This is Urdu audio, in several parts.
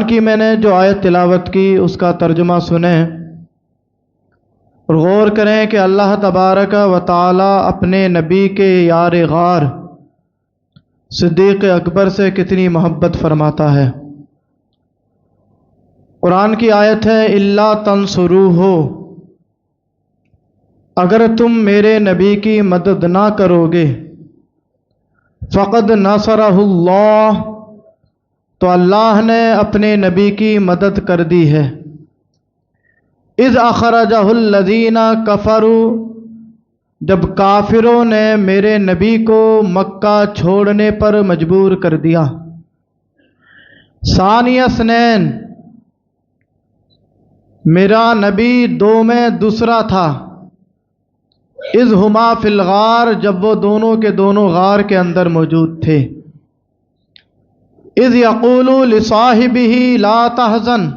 کی میں نے جو آیت تلاوت کی اس کا ترجمہ سنیں اور غور کریں کہ اللہ تبارک و تعالی اپنے نبی کے یار غار صدیق اکبر سے کتنی محبت فرماتا ہے۔ قرآن کی آیت ہے الا تنصروہ، اگر تم میرے نبی کی مدد نہ کرو گے فقد نصرہ اللہ، تو اللہ نے اپنے نبی کی مدد کر دی ہے۔ اذ اخرجہ الذین کفروا، جب کافروں نے میرے نبی کو مکہ چھوڑنے پر مجبور کر دیا۔ ثانی اثنین، میرا نبی دو میں دوسرا تھا۔ اذ ہما فی الغار، جب وہ دونوں کے دونوں غار کے اندر موجود تھے۔ اذ یقول لصاحبہ لا تحزن،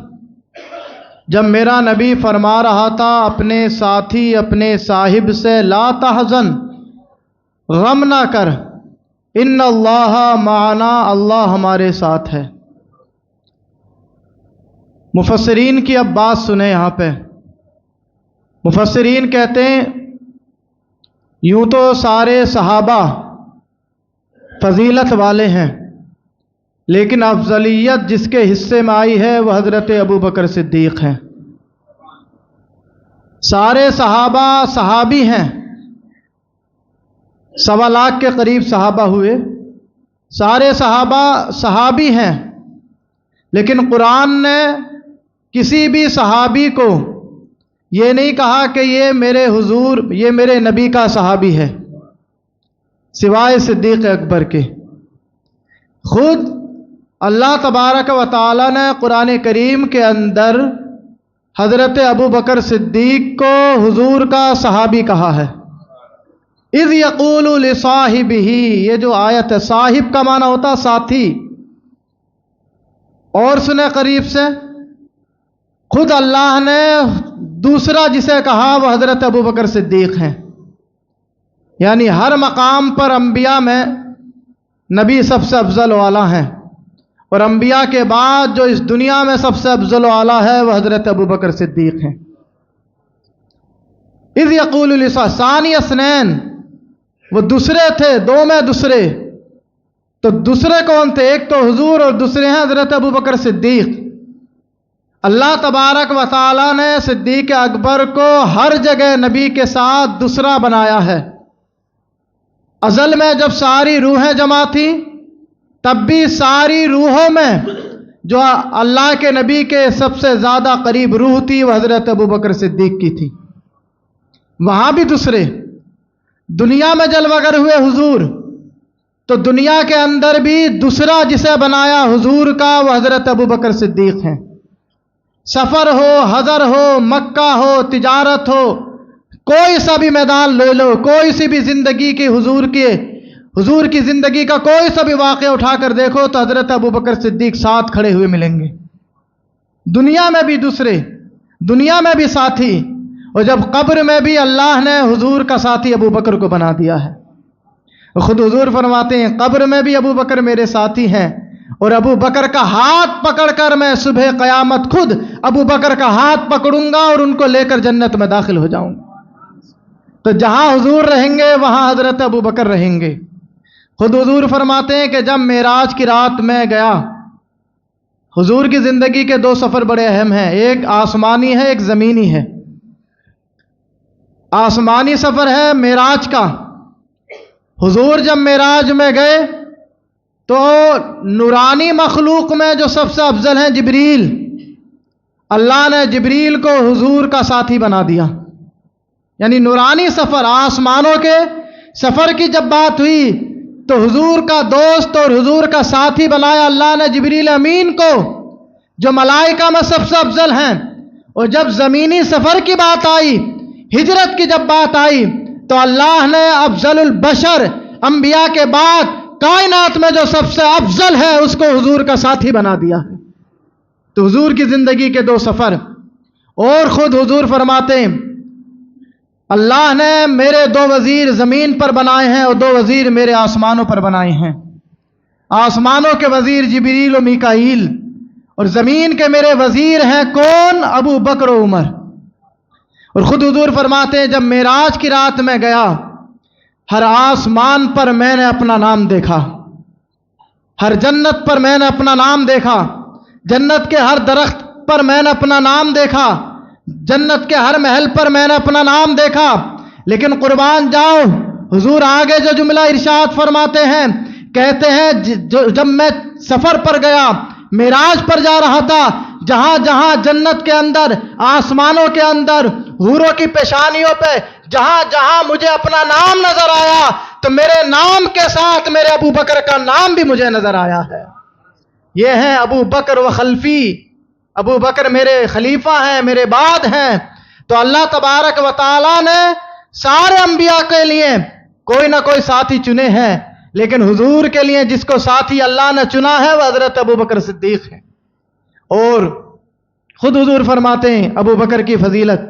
جب میرا نبی فرما رہا تھا اپنے ساتھی اپنے صاحب سے لا تحزن، غم نہ کر، ان اللہ معنا، اللہ ہمارے ساتھ ہے۔ مفسرین کی اب بات سنیں یہاں پہ۔ مفسرین کہتے ہیں یوں تو سارے صحابہ فضیلت والے ہیں، لیکن افضلیت جس کے حصے میں آئی ہے وہ حضرت ابوبکر صدیق ہیں۔ سارے صحابہ صحابی ہیں، 1.25 لاکھ کے قریب صحابہ ہوئے، سارے صحابہ صحابی ہیں، لیکن قرآن نے کسی بھی صحابی کو یہ نہیں کہا کہ یہ میرے حضور، یہ میرے نبی کا صحابی ہے، سوائے صدیق اکبر کے۔ خود اللہ تبارک و تعالی نے قرآن کریم کے اندر حضرت ابوبکر صدیق کو حضور کا صحابی کہا ہے۔ اذ یقول لصاحبہ، یہ جو آیت ہے صاحب کا معنی ہوتا ساتھی۔ اور سنے قریب سے، خود اللہ نے دوسرا جسے کہا وہ حضرت ابوبکر صدیق ہیں، یعنی ہر مقام پر انبیاء میں نبی سب سے افضل والا ہیں، اور انبیاء کے بعد جو اس دنیا میں سب سے افضل و اعلیٰ ہے وہ حضرت ابوبکر صدیق ہیں۔ اذ یقول ثانی اثنین، وہ دوسرے تھے، دو میں دوسرے۔ تو دوسرے کون تھے؟ ایک تو حضور اور دوسرے ہیں حضرت ابوبکر صدیق۔ اللہ تبارک و تعالی نے صدیق اکبر کو ہر جگہ نبی کے ساتھ دوسرا بنایا ہے۔ ازل میں جب ساری روحیں جمع تھیں تب بھی ساری روحوں میں جو اللہ کے نبی کے سب سے زیادہ قریب روح تھی وہ حضرت ابوبکر صدیق کی تھی۔ وہاں بھی دوسرے، دنیا میں جلوہ گر ہوئے حضور، تو دنیا کے اندر بھی دوسرا جسے بنایا حضور کا وہ حضرت ابوبکر صدیق ہیں۔ سفر ہو، حضر ہو، مکہ ہو، تجارت ہو، کوئی سا بھی میدان لے لو، کوئی سی بھی زندگی کی حضور کی زندگی کا کوئی سا بھی واقعہ اٹھا کر دیکھو تو حضرت ابوبکر صدیق ساتھ کھڑے ہوئے ملیں گے۔ دنیا میں بھی دوسرے، دنیا میں بھی ساتھی، اور جب قبر میں بھی اللہ نے حضور کا ساتھی ابوبکر کو بنا دیا ہے۔ خود حضور فرماتے ہیں قبر میں بھی ابوبکر میرے ساتھی ہیں، اور ابوبکر کا ہاتھ پکڑ کر میں صبح قیامت خود ابوبکر کا ہاتھ پکڑوں گا اور ان کو لے کر جنت میں داخل ہو جاؤں گا۔ تو جہاں حضور رہیں گے وہاں حضرت ابوبکر رہیں گے۔ خود حضور فرماتے ہیں کہ جب معراج کی رات میں گیا، حضور کی زندگی کے 2 سفر بڑے اہم ہیں، ایک آسمانی ہے ایک زمینی ہے۔ آسمانی سفر ہے معراج کا۔ حضور جب معراج میں گئے تو نورانی مخلوق میں جو سب سے افضل ہیں جبریل، اللہ نے جبریل کو حضور کا ساتھی بنا دیا۔ یعنی نورانی سفر، آسمانوں کے سفر کی جب بات ہوئی تو حضور کا دوست اور حضور کا ساتھی بنایا اللہ نے جبریل امین کو، جو ملائکہ میں سب سے افضل ہیں۔ اور جب زمینی سفر کی بات آئی، ہجرت کی جب بات آئی، تو اللہ نے افضل البشر، انبیاء کے بعد کائنات میں جو سب سے افضل ہے اس کو حضور کا ساتھی بنا دیا ہے۔ تو حضور کی زندگی کے 2 سفر۔ اور خود حضور فرماتے ہیں اللہ نے میرے 2 وزیر زمین پر بنائے ہیں اور 2 وزیر میرے آسمانوں پر بنائے ہیں۔ آسمانوں کے وزیر جبریل و میکائیل، اور زمین کے میرے وزیر ہیں کون؟ ابو بکر و عمر۔ اور خود حضور فرماتے ہیں جب معراج کی رات میں گیا، ہر آسمان پر میں نے اپنا نام دیکھا، ہر جنت پر میں نے اپنا نام دیکھا، جنت کے ہر درخت پر میں نے اپنا نام دیکھا، جنت کے ہر محل پر میں نے اپنا نام دیکھا۔ لیکن قربان جاؤ، حضور آگے جو جملہ ارشاد فرماتے ہیں، کہتے ہیں جب میں سفر پر گیا، معراج پر جا رہا تھا، جہاں جہاں جنت کے اندر، آسمانوں کے اندر، حوروں کی پیشانیوں پہ جہاں جہاں مجھے اپنا نام نظر آیا، تو میرے نام کے ساتھ میرے ابو بکر کا نام بھی مجھے نظر آیا ہے۔ یہ ہیں ابو بکر و خلفی، ابو بکر میرے خلیفہ ہیں، میرے بعد ہیں۔ تو اللہ تبارک و تعالیٰ نے سارے انبیاء کے لیے کوئی نہ کوئی ساتھی چنے ہیں، لیکن حضور کے لیے جس کو ساتھی اللہ نے چنا ہے وہ حضرت ابو بکر صدیق ہیں۔ اور خود حضور فرماتے ہیں ابو بکر کی فضیلت،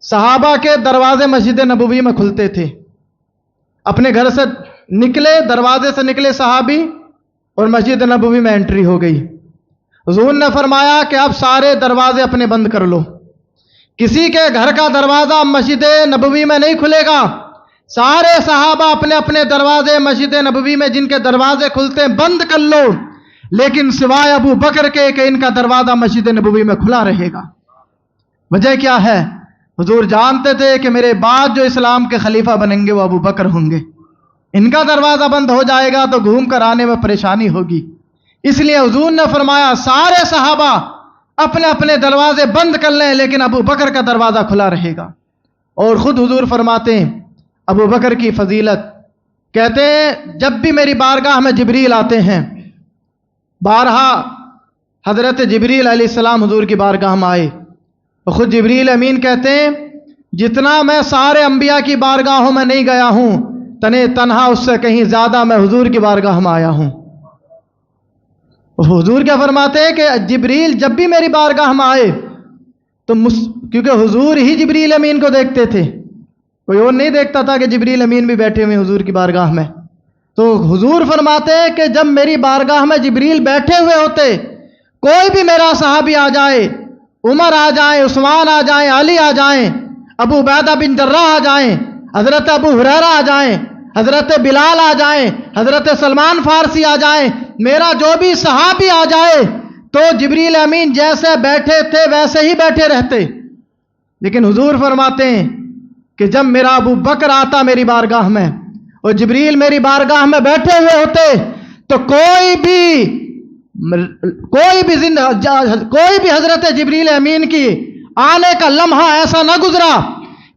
صحابہ کے دروازے مسجد نبوی میں کھلتے تھے، اپنے گھر سے نکلے، دروازے سے نکلے صحابی اور مسجد نبوی میں انٹری ہو گئی۔ حضور نے فرمایا کہ اب سارے دروازے اپنے بند کر لو، کسی کے گھر کا دروازہ مسجد نبوی میں نہیں کھلے گا۔ سارے صحابہ اپنے اپنے دروازے مسجد نبوی میں جن کے دروازے کھلتے ہیں بند کر لو، لیکن سوائے ابو بکر کے کہ ان کا دروازہ مسجد نبوی میں کھلا رہے گا۔ وجہ کیا ہے؟ حضور جانتے تھے کہ میرے بعد جو اسلام کے خلیفہ بنیں گے وہ ابو بکر ہوں گے، ان کا دروازہ بند ہو جائے گا تو گھوم کر آنے میں پریشانی ہوگی۔ اس لیے حضور نے فرمایا سارے صحابہ اپنے اپنے دروازے بند کر لیں، لیکن ابو بکر کا دروازہ کھلا رہے گا۔ اور خود حضور فرماتے ہیں ابو بکر کی فضیلت، کہتے ہیں جب بھی میری بارگاہ میں جبریل آتے ہیں، بارہا حضرت جبریل علیہ السلام حضور کی بارگاہ میں آئے، اور خود جبریل امین کہتے ہیں جتنا میں سارے انبیاء کی بارگاہوں میں نہیں گیا ہوں، تنہا اس سے کہیں زیادہ میں حضور کی بارگاہ میں آیا ہوں۔ حضور کیا فرماتے ہیں کہ جبریل جب بھی میری بارگاہ میں آئے تو کیونکہ حضور ہی جبریل امین کو دیکھتے تھے، کوئی اور نہیں دیکھتا تھا کہ جبریل امین بھی بیٹھے ہوئے حضور کی بارگاہ میں، تو حضور فرماتے ہیں کہ جب میری بارگاہ میں جبریل بیٹھے ہوئے ہوتے، کوئی بھی میرا صحابی آ جائے، عمر آ جائیں، عثمان آ جائیں، علی آ جائیں، ابو عبیدہ بن جراح آ جائیں، حضرت ابو ہریرہ آ جائیں، حضرت بلال آ جائیں، حضرت سلمان فارسی آ جائیں، میرا جو بھی صحابی آ جائے تو جبریل امین جیسے بیٹھے تھے ویسے ہی بیٹھے رہتے۔ لیکن حضور فرماتے ہیں کہ جب میرا ابو بکر آتا میری بارگاہ میں اور جبریل میری بارگاہ میں بیٹھے ہوئے ہوتے تو کوئی بھی حضرت جبریل امین کی آنے کا لمحہ ایسا نہ گزرا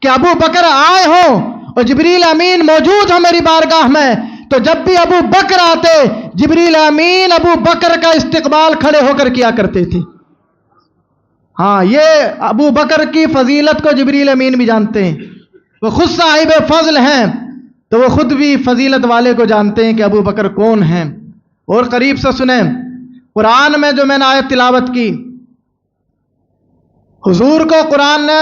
کہ ابو بکر آئے ہوں اور جبریل امین موجود ہو میری بارگاہ میں، تو جب بھی ابو بکر آتے جبریل امین ابو بکر کا استقبال کھڑے ہو کر کیا کرتے تھے۔ ہاں، یہ ابو بکر کی فضیلت کو جبریل امین بھی جانتے ہیں، وہ خود صاحب فضل ہیں، تو وہ خود بھی فضیلت والے کو جانتے ہیں کہ ابو بکر کون ہیں۔ اور قریب سے سنیں، قرآن میں جو میں نے آیت تلاوت کی، حضور کو قرآن نے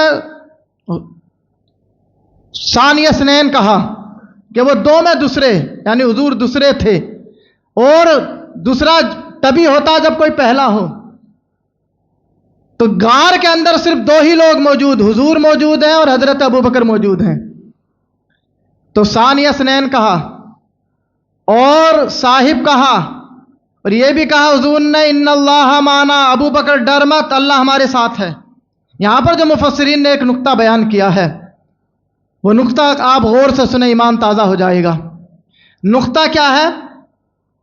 ثانی اثنین کہا کہ وہ دو میں دوسرے، یعنی حضور دوسرے تھے، اور دوسرا تبھی ہوتا جب کوئی پہلا ہو۔ تو غار کے اندر صرف دو ہی لوگ موجود، حضور موجود ہیں اور حضرت ابو بکر موجود ہیں، تو ثانی اثنین کہا اور صاحب کہا، اور یہ بھی کہا حضور نے ان اللہ معنا، ابو بکر ڈر مت، اللہ ہمارے ساتھ ہے۔ یہاں پر جو مفسرین نے ایک نقطہ بیان کیا ہے، وہ نقطہ آپ غور سے سنیں، ایمان تازہ ہو جائے گا۔ نقطہ کیا ہے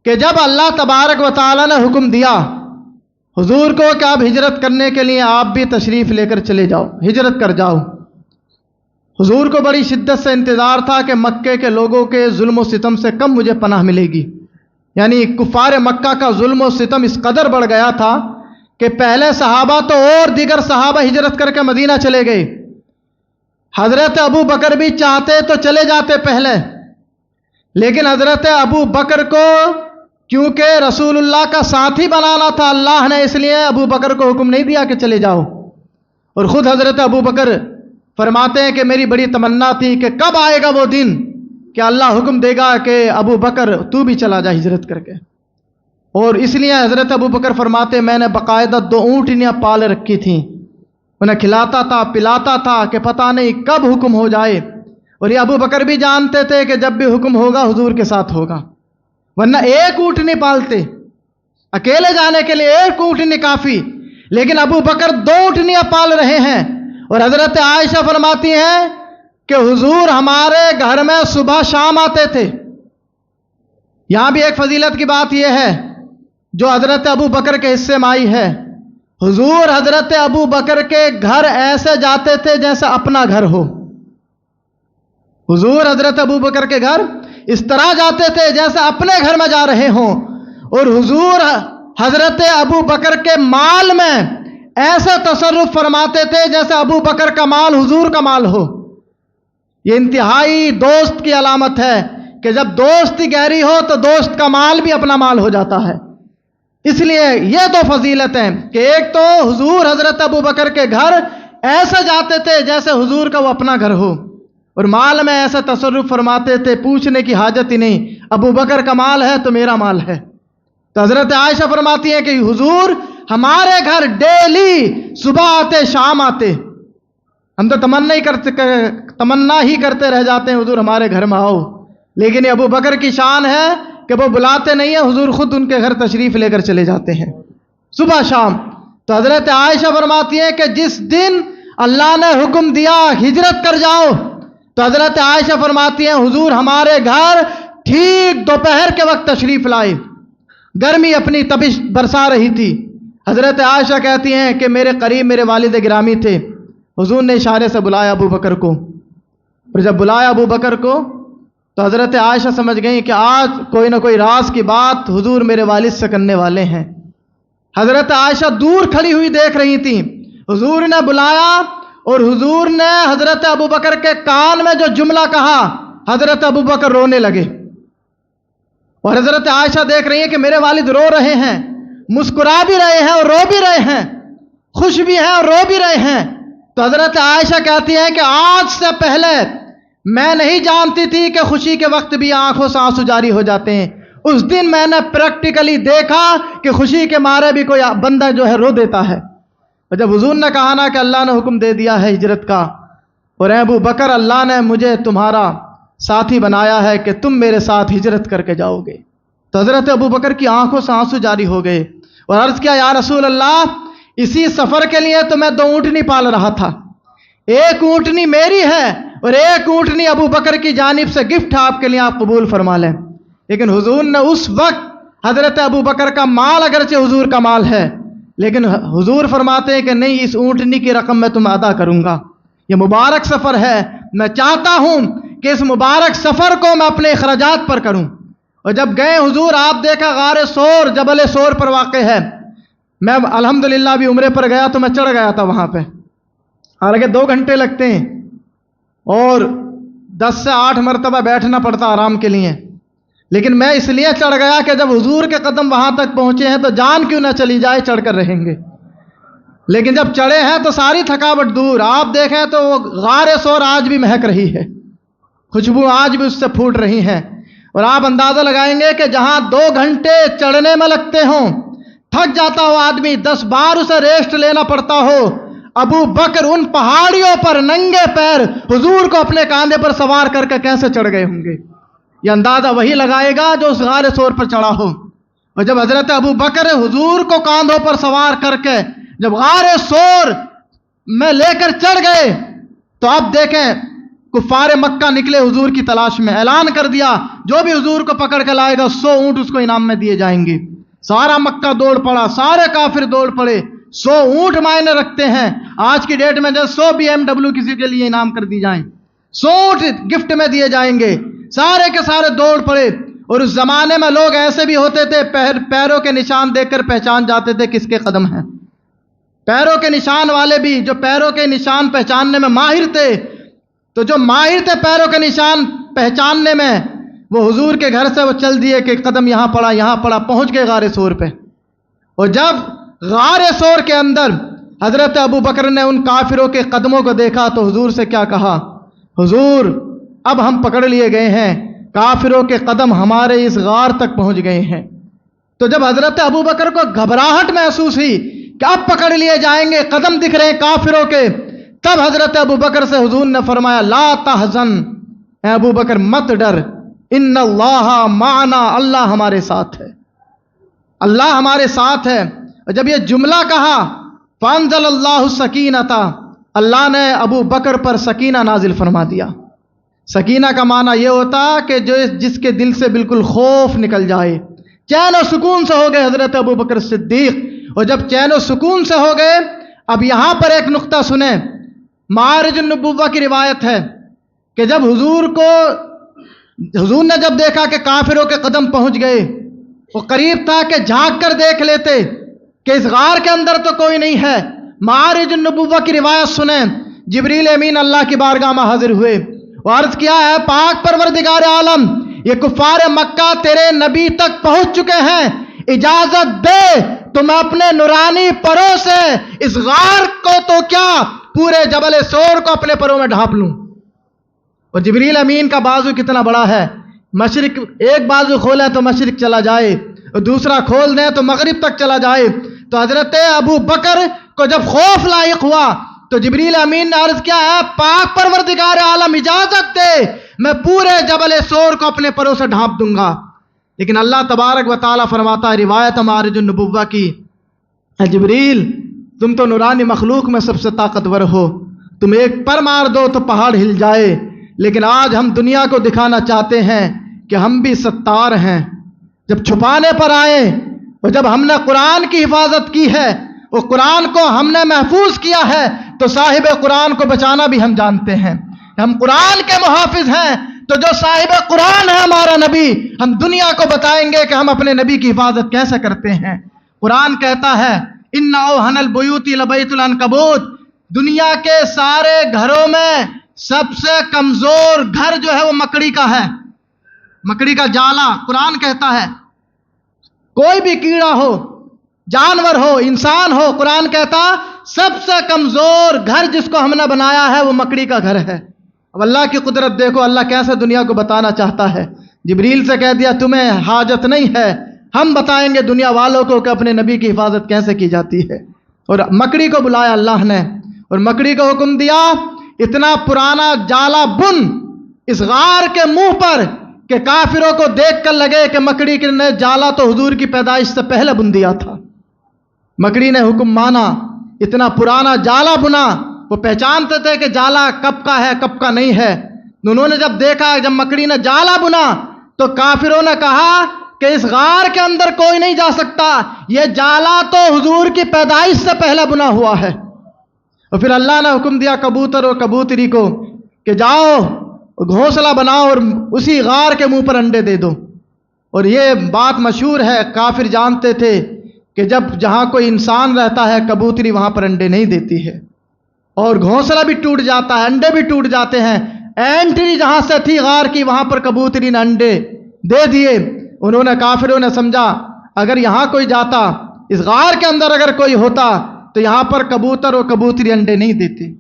کہ جب اللہ تبارک و تعالیٰ نے حکم دیا حضور کو کہ آپ ہجرت کرنے کے لیے آپ بھی تشریف لے کر چلے جاؤ، ہجرت کر جاؤ، حضور کو بڑی شدت سے انتظار تھا کہ مکے کے لوگوں کے ظلم و ستم سے کم مجھے پناہ ملے گی، یعنی کفار مکہ کا ظلم و ستم اس قدر بڑھ گیا تھا کہ پہلے صحابہ تو اور دیگر صحابہ ہجرت کر کے مدینہ چلے گئے، حضرت ابو بکر بھی چاہتے تو چلے جاتے پہلے، لیکن حضرت ابو بکر کو کیونکہ رسول اللہ کا ساتھی بنانا تھا اللہ نے، اس لیے ابو بکر کو حکم نہیں دیا کہ چلے جاؤ۔ اور خود حضرت ابو بکر فرماتے ہیں کہ میری بڑی تمنا تھی کہ کب آئے گا وہ دن کہ اللہ حکم دے گا کہ ابو بکر تو بھی چلا جا ہجرت کر کے۔ اور اس لیے حضرت ابو بکر فرماتے میں نے باقاعدہ 2 اونٹنیاں پال رکھی تھیں، انہیں کھلاتا تھا پلاتا تھا کہ پتہ نہیں کب حکم ہو جائے، اور یہ ابو بکر بھی جانتے تھے کہ جب بھی حکم ہوگا حضور کے ساتھ ہوگا، ورنہ 1 اونٹنی پالتے، اکیلے جانے کے لیے 1 اونٹنی کافی، لیکن ابو بکر 2 اونٹنیاں پال رہے ہیں۔ اور حضرت عائشہ فرماتی ہیں کہ حضور ہمارے گھر میں صبح شام آتے تھے۔ یہاں بھی ایک فضیلت کی بات یہ ہے جو حضرت ابو بکر کے حصے میں آئی ہے، حضور حضرت ابو بکر کے گھر ایسے جاتے تھے جیسے اپنا گھر ہو۔ حضور حضرت ابو بکر کے گھر اس طرح جاتے تھے جیسے اپنے گھر میں جا رہے ہوں، اور حضور حضرت ابو بکر کے مال میں ایسے تصرف فرماتے تھے جیسے ابو بکر کا مال حضور کا مال ہو۔ یہ انتہائی دوست کی علامت ہے کہ جب دوستی گہری ہو تو دوست کا مال بھی اپنا مال ہو جاتا ہے۔ اس لیے یہ 2 فضیلتیں کہ ایک تو حضور حضرت ابو بکر کے گھر ایسے جاتے تھے جیسے حضور کا وہ اپنا گھر ہو، اور مال میں ایسا تصرف فرماتے تھے پوچھنے کی حاجت ہی نہیں، ابو بکر کا مال ہے تو میرا مال ہے۔ تو حضرت عائشہ فرماتی ہے کہ حضور ہمارے گھر ڈیلی صبح آتے شام آتے، ہم تو تمنا ہی کرتے رہ جاتے ہیں حضور ہمارے گھر میں آؤ، لیکن یہ ابو بکر کی شان ہے کہ وہ بلاتے نہیں ہیں، حضور خود ان کے گھر تشریف لے کر چلے جاتے ہیں صبح شام۔ تو حضرت عائشہ فرماتی ہے کہ جس دن اللہ نے حکم دیا ہجرت کر جاؤ، تو حضرت عائشہ فرماتی ہیں حضور ہمارے گھر ٹھیک دوپہر کے وقت تشریف لائے، گرمی اپنی تپش برسا رہی تھی۔ حضرت عائشہ کہتی ہیں کہ میرے قریب میرے والد گرامی تھے، حضور نے اشارے سے بلایا ابو بکر کو، اور جب بلایا ابو بکر کو تو حضرت عائشہ سمجھ گئیں کہ آج کوئی نہ کوئی راز کی بات حضور میرے والد سے کرنے والے ہیں۔ حضرت عائشہ دور کھڑی ہوئی دیکھ رہی تھیں، حضور نے بلایا اور حضور نے حضرت ابو بکر کے کان میں جو جملہ کہا، حضرت ابو بکر رونے لگے، اور حضرت عائشہ دیکھ رہی ہیں کہ میرے والد رو رہے ہیں، مسکرا بھی رہے ہیں اور رو بھی رہے ہیں، خوش بھی ہیں اور رو بھی رہے ہیں۔ تو حضرت عائشہ کہتی ہیں کہ آج سے پہلے میں نہیں جانتی تھی کہ خوشی کے وقت بھی آنکھوں سے آنسو جاری ہو جاتے ہیں، اس دن میں نے پریکٹیکلی دیکھا کہ خوشی کے مارے بھی کوئی بندہ جو ہے رو دیتا ہے۔ اور جب حضور نے کہا نا کہ اللہ نے حکم دے دیا ہے ہجرت کا، اور اے ابو بکر اللہ نے مجھے تمہارا ساتھی بنایا ہے کہ تم میرے ساتھ ہجرت کر کے جاؤ گے، تو حضرت ابو بکر کی آنکھوں سے آنسو جاری ہو گئے، اور عرض کیا یا رسول اللہ اسی سفر کے لیے تو میں 2 اونٹنی پال رہا تھا، 1 اونٹنی میری ہے اور 1 اونٹنی ابو بکر کی جانب سے گفٹ آپ کے لیے، آپ قبول فرما لیں۔ لیکن حضور نے اس وقت حضرت ابو بکر کا مال اگرچہ حضور کا مال ہے، لیکن حضور فرماتے ہیں کہ نہیں اس اونٹنی کی رقم میں تمہیں ادا کروں گا، یہ مبارک سفر ہے، میں چاہتا ہوں کہ اس مبارک سفر کو میں اپنے اخراجات پر کروں۔ اور جب گئے حضور آپ دیکھا غار سور جبل سور پر واقع ہے، میں الحمدللہ بھی عمرے پر گیا تو میں چڑھ گیا تھا وہاں پہ، حالانکہ 2 گھنٹے لگتے ہیں اور 10 سے 8 مرتبہ بیٹھنا پڑتا آرام کے لیے، لیکن میں اس لیے چڑھ گیا کہ جب حضور کے قدم وہاں تک پہنچے ہیں تو جان کیوں نہ چلی جائے، چڑھ کر رہیں گے۔ لیکن جب چڑھے ہیں تو ساری تھکاوٹ دور، آپ دیکھیں تو وہ غار سور آج بھی مہک رہی ہے، خوشبو آج بھی اس سے پھوٹ رہی ہیں، اور آپ اندازہ لگائیں گے کہ جہاں 2 گھنٹے چڑھنے میں لگتے ہوں، تھک جاتا ہو آدمی، 10 بار اسے ریسٹ لینا پڑتا ہو، ابو بکر ان پہاڑیوں پر ننگے پیر حضور کو اپنے کاندھے پر سوار کر کے کیسے چڑھ گئے ہوں گے، یہ اندازہ وہی لگائے گا جو اس غار سور پر چڑھا ہو۔ اور جب حضرت ابو بکر حضور کو کاندھوں پر سوار کر کے جب غار سور میں لے کر چڑھ گئے تو اب دیکھیں کفار مکہ نکلے حضور کی تلاش میں، اعلان کر دیا جو بھی حضور کو پکڑ کے لائے گا 100 اونٹ اس کو انعام میں دیے جائیں گے۔ سارا مکہ دوڑ پڑا، سارے کافر دوڑ پڑے، 100 اونٹ معنی رکھتے ہیں، آج کی ڈیٹ میں جو 100 BMW کسی کے لیے انعام کر دی جائیں، 100 اونٹ گفٹ میں دیے جائیں گے، سارے کے سارے دوڑ پڑے۔ اور اس زمانے میں لوگ ایسے بھی ہوتے تھے پیروں کے نشان دیکھ کر پہچان جاتے تھے کس کے قدم ہیں، پیروں کے نشان والے بھی جو پیروں کے نشان پہچاننے میں ماہر تھے، تو جو ماہر تھے پیروں کے نشان پہچاننے میں، وہ حضور کے گھر سے وہ چل دیے کہ قدم یہاں پڑا، پہنچ گئے غار سور پہ۔ اور جب غار سور کے اندر حضرت ابو بکر نے ان کافروں کے قدموں کو دیکھا تو حضور سے کیا کہا، حضور اب ہم پکڑ لیے گئے ہیں، کافروں کے قدم ہمارے اس غار تک پہنچ گئے ہیں۔ تو جب حضرت ابو بکر کو گھبراہٹ محسوس ہوئی کہ اب پکڑ لیے جائیں گے، قدم دکھ رہے ہیں کافروں کے، تب حضرت ابو بکر سے حضور نے فرمایا لا تحزن، اے ابو بکر مت ڈر، ان اللہ معنا، اللہ ہمارے ساتھ ہے، اللہ ہمارے ساتھ ہے۔ اور جب یہ جملہ کہا فانزل اللہ السکینۃ، اللہ نے ابو بکر پر سکینہ نازل فرما دیا۔ سکینہ کا معنی یہ ہوتا کہ جس کے دل سے بالکل خوف نکل جائے، چین و سکون سے ہو گئے حضرت ابو بکر صدیق۔ اور جب چین و سکون سے ہو گئے، اب یہاں پر ایک نقطہ سنیں، معارج النبوہ کی روایت ہے کہ جب حضور نے جب دیکھا کہ کافروں کے قدم پہنچ گئے، وہ قریب تھا کہ جھانک کر دیکھ لیتے کہ اس غار کے اندر تو کوئی نہیں ہے۔ معارج النبوہ کی روایت سنیں، جبریل امین اللہ کی بارگاہ میں حاضر ہوئے، وہ عرض کیا ہے پاک پروردگار عالم، یہ کفار مکہ تیرے نبی تک پہنچ چکے ہیں، اجازت دے تو میں اپنے نورانی پروں سے اس غار کو تو کیا پورے جبل سور کو اپنے پروں میں ڈھانپ لوں۔ اور جبریل امین کا بازو کتنا بڑا ہے، مشرق ایک بازو کھولیں تو مشرق چلا جائے اور دوسرا کھول دیں تو مغرب تک چلا جائے۔ تو حضرت ابو بکر کو جب خوف لاحق ہوا تو جبریل امین نے عرض کیا ہے پاک پروردگار عالم اجازت دے میں پورے جبل سور کو اپنے پروں سے ڈھانپ دوں گا۔ لیکن اللہ تبارک و تعالیٰ فرماتا ہے روایت معارج النبوہ کی، اے جبریل تم تو نورانی مخلوق میں سب سے طاقتور ہو، تم ایک پر مار دو تو پہاڑ ہل جائے، لیکن آج ہم دنیا کو دکھانا چاہتے ہیں کہ ہم بھی ستار ہیں۔ جب چھپانے پر آئے اور جب ہم نے قرآن کی حفاظت کی ہے، وہ قرآن کو ہم نے محفوظ کیا ہے، تو صاحب قرآن کو بچانا بھی ہم جانتے ہیں، ہم قرآن کے محافظ ہیں۔ تو جو صاحب قرآن ہے ہمارا نبی، ہم دنیا کو بتائیں گے کہ ہم اپنے نبی کی حفاظت کیسے کرتے ہیں۔ قرآن کہتا ہے ان اوہن البیوت لبیت العنکبوت، دنیا کے سارے گھروں میں سب سے کمزور گھر جو ہے وہ مکڑی کا ہے، مکڑی کا جالا۔ قرآن کہتا ہے کوئی بھی کیڑا ہو، جانور ہو، انسان ہو، قرآن کہتا سب سے کمزور گھر جس کو ہم نے بنایا ہے وہ مکڑی کا گھر ہے۔ اب اللہ کی قدرت دیکھو، اللہ کیسے دنیا کو بتانا چاہتا ہے۔ جبریل سے کہہ دیا تمہیں حاجت نہیں ہے، ہم بتائیں گے دنیا والوں کو کہ اپنے نبی کی حفاظت کیسے کی جاتی ہے۔ اور مکڑی کو بلایا اللہ نے اور مکڑی کو حکم دیا اتنا پرانا جالا بن اس غار کے منہ پر کہ کافروں کو دیکھ کر لگے کہ مکڑی نے جالا تو حضور کی پیدائش سے پہلے بن دیا تھا۔ مکڑی نے حکم مانا، اتنا پرانا جالا بنا، وہ پہچانتے تھے کہ جالا کب کا ہے کب کا نہیں ہے۔ انہوں نے جب دیکھا، جب مکڑی نے جالا بنا تو کافروں نے کہا کہ اس غار کے اندر کوئی نہیں جا سکتا، یہ جالا تو حضور کی پیدائش سے پہلے بنا ہوا ہے۔ اور پھر اللہ نے حکم دیا کبوتر اور کبوتری کو کہ جاؤ گھونسلہ بناؤ اور اسی غار کے منہ پر انڈے دے دو۔ اور یہ بات مشہور ہے، کافر جانتے تھے کہ جب جہاں کوئی انسان رہتا ہے کبوتری وہاں پر انڈے نہیں دیتی ہے، اور گھونسلہ بھی ٹوٹ جاتا ہے، انڈے بھی ٹوٹ جاتے ہیں۔ اینٹری جہاں سے تھی غار کی وہاں پر کبوتری نے انڈے دے دیے۔ انہوں نے کافروں نے سمجھا اگر یہاں کوئی جاتا، اس غار کے اندر اگر کوئی ہوتا تو یہاں پر کبوتر اور کبوتری انڈے نہیں دیتے۔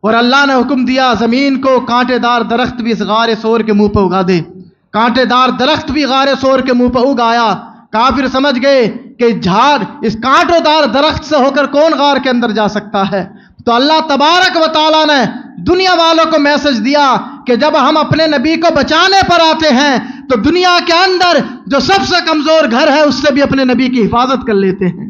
اور اللہ نے حکم دیا زمین کو کانٹے دار درخت بھی اس غار سور کے منہ پہ اگا دے۔ کانٹے دار درخت بھی غار سور کے منہ پہ اگایا۔ کافر سمجھ گئے کہ جھاڑ اس کانٹوں دار درخت سے ہو کر کون غار کے اندر جا سکتا ہے۔ تو اللہ تبارک و تعالیٰ نے دنیا والوں کو میسج دیا کہ جب ہم اپنے نبی کو بچانے پر آتے ہیں تو دنیا کے اندر جو سب سے کمزور گھر ہے اس سے بھی اپنے نبی کی حفاظت کر لیتے ہیں۔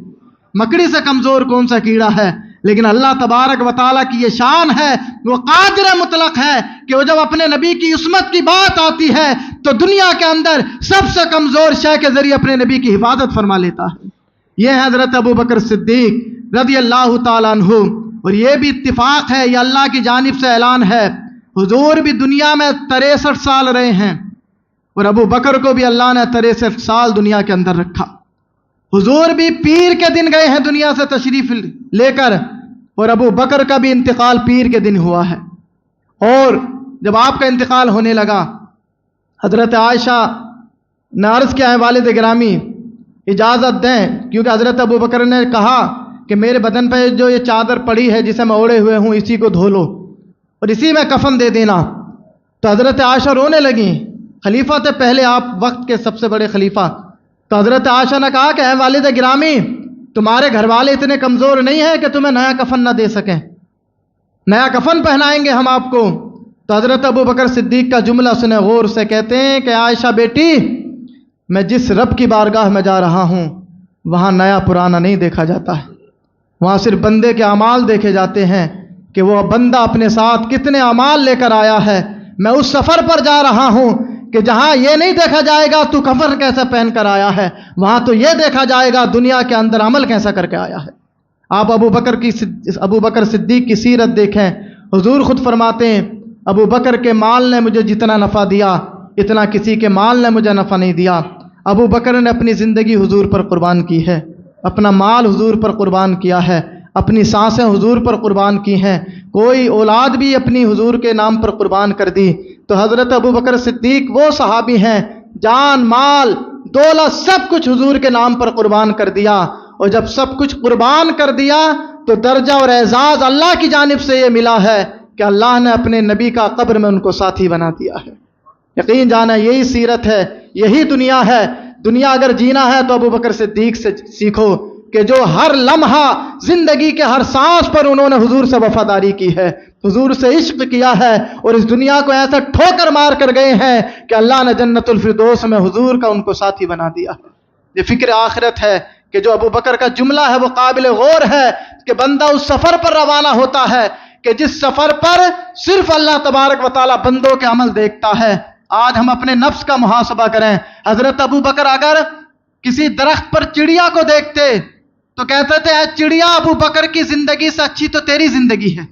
مکڑی سے کمزور کون سا کیڑا ہے؟ لیکن اللہ تبارک و تعالیٰ کی یہ شان ہے، وہ قادر مطلق ہے کہ وہ جب اپنے نبی کی عصمت کی بات آتی ہے تو دنیا کے اندر سب سے کمزور شے کے ذریعے اپنے نبی کی حفاظت فرما لیتا ہے۔ یہ ہے حضرت ابو بکر صدیق رضی اللہ تعالیٰ عنہ۔ اور یہ بھی اتفاق ہے، یہ اللہ کی جانب سے اعلان ہے، حضور بھی دنیا میں 63 سال رہے ہیں اور ابو بکر کو بھی اللہ نے 63 سال دنیا کے اندر رکھا۔ حضور بھی پیر کے دن گئے ہیں دنیا سے تشریف لے کر، اور ابو بکر کا بھی انتقال پیر کے دن ہوا ہے۔ اور جب آپ کا انتقال ہونے لگا، حضرت عائشہ نے عرض کیا ہے والد گرامی اجازت دیں، کیونکہ حضرت ابو بکر نے کہا کہ میرے بدن پہ جو یہ چادر پڑی ہے جسے میں اوڑے ہوئے ہوں اسی کو دھو لو اور اسی میں کفن دے دینا۔ تو حضرت عائشہ رونے لگیں، خلیفہ تھے پہلے آپ وقت کے سب سے بڑے خلیفہ، تو حضرت عائشہ نے کہا کہ اے والد گرامی، تمہارے گھر والے اتنے کمزور نہیں ہیں کہ تمہیں نیا کفن نہ دے سکیں، نیا کفن پہنائیں گے ہم آپ کو۔ تو حضرت ابو بکر صدیق کا جملہ سنے غور سے، کہتے ہیں کہ عائشہ بیٹی، میں جس رب کی بارگاہ میں جا رہا ہوں وہاں نیا پرانا نہیں دیکھا جاتا ہے، وہاں صرف بندے کے اعمال دیکھے جاتے ہیں کہ وہ بندہ اپنے ساتھ کتنے اعمال لے کر آیا ہے۔ میں اس سفر پر جا رہا ہوں کہ جہاں یہ نہیں دیکھا جائے گا تو کفن کیسا پہن کر آیا ہے، وہاں تو یہ دیکھا جائے گا دنیا کے اندر عمل کیسا کر کے آیا ہے۔ آپ ابو بکر صدیق کی سیرت دیکھیں، حضور خود فرماتے ہیں ابو بکر کے مال نے مجھے جتنا نفع دیا اتنا کسی کے مال نے مجھے نفع نہیں دیا۔ ابو بکر نے اپنی زندگی حضور پر قربان کی ہے، اپنا مال حضور پر قربان کیا ہے، اپنی سانسیں حضور پر قربان کی ہیں، کوئی اولاد بھی اپنی حضور کے نام پر قربان کر دی۔ تو حضرت ابو بکر صدیق وہ صحابی ہیں جان مال دولت سب کچھ حضور کے نام پر قربان کر دیا، اور جب سب کچھ قربان کر دیا تو درجہ اور اعزاز اللہ کی جانب سے یہ ملا ہے کہ اللہ نے اپنے نبی کا قبر میں ان کو ساتھی بنا دیا ہے۔ یقین جانا یہی سیرت ہے، یہی دنیا ہے۔ دنیا اگر جینا ہے تو ابو بکر صدیق سے سیکھو کہ جو ہر لمحہ زندگی کے ہر سانس پر انہوں نے حضور سے وفاداری کی ہے، حضور سے عشق کیا ہے، اور اس دنیا کو ایسا ٹھوکر مار کر گئے ہیں کہ اللہ نے جنت الفردوس میں حضور کا ان کو ساتھی بنا دیا ہے۔ یہ فکر آخرت ہے کہ جو ابو بکر کا جملہ ہے وہ قابل غور ہے کہ بندہ اس سفر پر روانہ ہوتا ہے کہ جس سفر پر صرف اللہ تبارک و تعالیٰ بندوں کے عمل دیکھتا ہے۔ آج ہم اپنے نفس کا محاسبہ کریں۔ حضرت ابو بکر اگر کسی درخت پر چڑیا کو دیکھتے تو کہتے تھے اے چڑیا، ابو بکر کی زندگی سے اچھی تو تیری زندگی ہے۔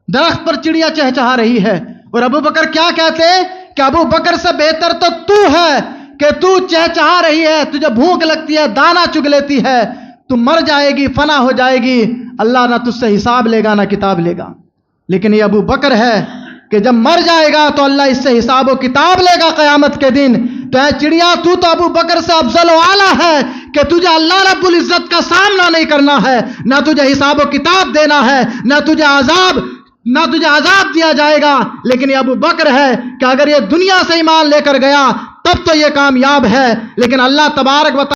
درخت پر چڑیا چہچہا رہی ہے اور ابو بکر کیا کہتے کہ ابو بکر سے بہتر تو تو ہے کہ تو چہچہا رہی ہے، تجھے بھوک لگتی ہے، دانا چگ لیتی ہے، تو مر جائے گی، فنا ہو جائے گی، اللہ نہ تجھ سے حساب لے گا نہ کتاب لے گا۔ لیکن یہ ابو بکر ہے کہ جب مر جائے گا تو اللہ اس سے حساب و کتاب لے گا قیامت کے دن۔ تو اے چڑیا، تو ابو بکر سے افضل و اعلیٰ ہے کہ تجھے اللہ رب العزت کا سامنا نہیں کرنا ہے، نہ تجھے حساب و کتاب دینا ہے، نہ تجھے عذاب دیا جائے گا۔ لیکن یہ ابو بکر ہے کہ اگر یہ دنیا سے ایمان لے کر گیا تب تو یہ کامیاب ہے، لیکن اللہ تبارک و تعالی